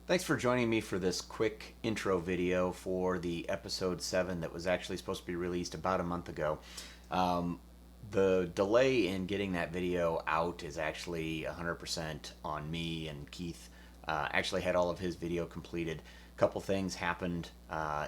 Thanks for joining me for this quick intro video for the episode 7 that was actually supposed to be released about a month ago. Um, the delay in getting that video out is actually 100% on me, and Keith actually had all of his video completed. A couple things happened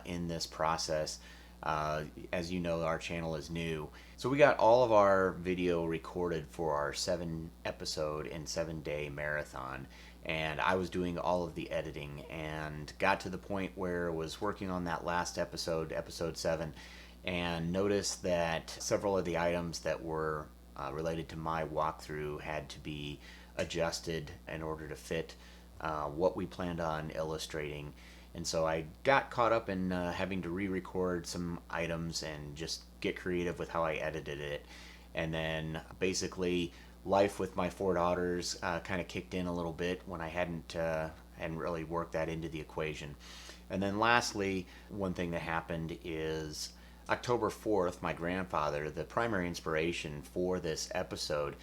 in this process. As you know, our channel is new. So we got all of our video recorded for our 7 episode and 7 day marathon. And I was doing all of the editing and got to the point where I was working on that last episode, episode 7, and noticed that several of the items that were related to my walkthrough had to be adjusted in order to fit what we planned on illustrating. And so I got caught up in having to re-record some items and just get creative with how I edited it. And then basically life with my 4 daughters kind of kicked in a little bit when I hadn't really worked that into the equation. And then lastly, one thing that happened is October 4th, my grandfather, the primary inspiration for this episode,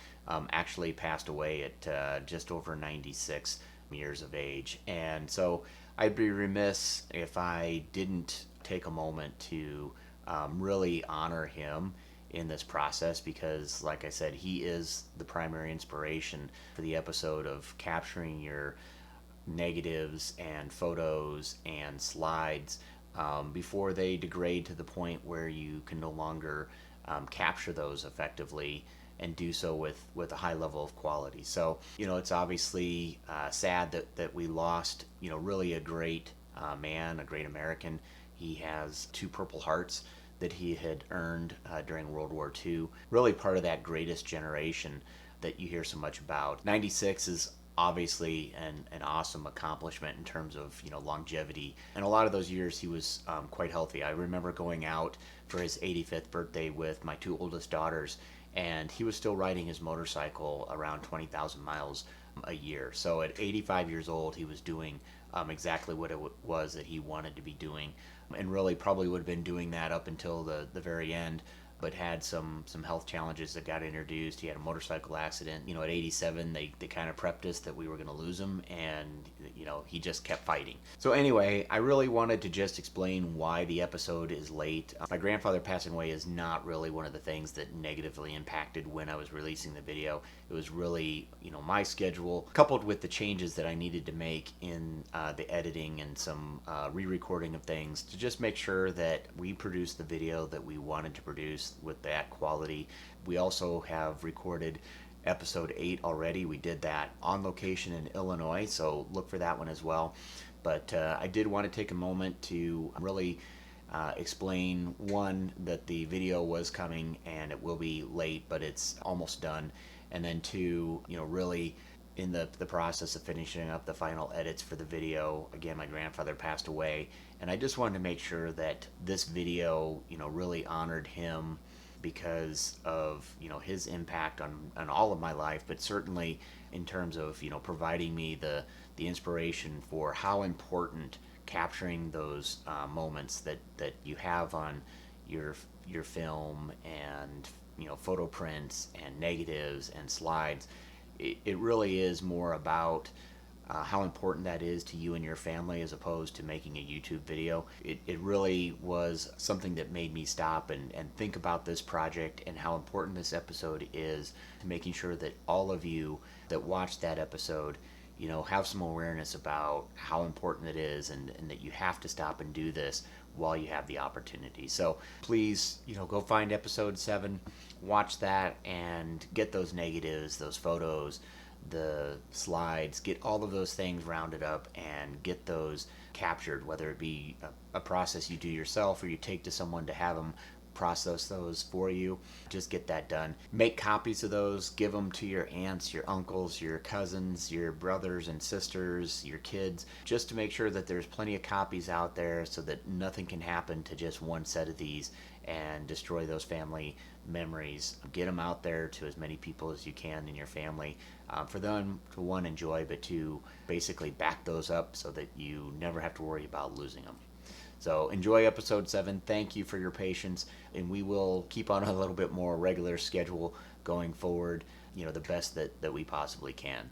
actually passed away at just over 96 years of age. And so I'd be remiss if I didn't take a moment to really honor him in this process, because like I said, he is the primary inspiration for the episode of capturing your negatives and photos and slides before they degrade to the point where you can no longer capture those effectively and do so with a high level of quality. So, it's obviously sad that we lost, really a great man, a great American. He has 2 Purple Hearts that he had earned during World War II. Really part of that greatest generation that you hear so much about. 96 is obviously an awesome accomplishment in terms of longevity, and a lot of those years he was quite healthy. I remember going out for his 85th birthday with my 2 oldest daughters, and he was still riding his motorcycle around 20,000 miles a year. So at 85 years old, he was doing exactly what it was that he wanted to be doing, and really probably would have been doing that up until the very end, but had some health challenges that got introduced. He had a motorcycle accident. At 87, they kind of prepped us that we were going to lose him, and he just kept fighting. So anyway, I really wanted to just explain why the episode is late. My grandfather passing away is not really one of the things that negatively impacted when I was releasing the video. It was really, my schedule coupled with the changes that I needed to make in the editing and some re-recording of things to just make sure that we produced the video that we wanted to produce with that quality. We also have recorded episode 8 already. We did that on location in Illinois, so look for that one as well. But I did want to take a moment to really explain, one, that the video was coming and it will be late, but it's almost done. And then two, really in the process of finishing up the final edits for the video. Again, my grandfather passed away, and I just wanted to make sure that this video, really honored him because of, his impact on all of my life, but certainly in terms of, providing me the inspiration for how important capturing those moments that you have on your film, and photo prints and negatives and slides. It really is more about how important that is to you and your family as opposed to making a YouTube video. It really was something that made me stop and think about this project and how important this episode is to making sure that all of you that watched that episode have some awareness about how important it is, and that you have to stop and do this while you have the opportunity. So please, go find episode 7, watch that, and get those negatives, those photos, the slides, get all of those things rounded up and get those captured, whether it be a process you do yourself or you take to someone to have them process those for you. Just get that done. Make copies of those, give them to your aunts, your uncles, your cousins, your brothers and sisters, your kids, just to make sure that there's plenty of copies out there so that nothing can happen to just one set of these and destroy those family memories. Get them out there to as many people as you can in your family, for them to, one, enjoy, but two, basically back those up so that you never have to worry about losing them. So enjoy episode 7. Thank you for your patience, and we will keep on a little bit more regular schedule going forward, the best that we possibly can.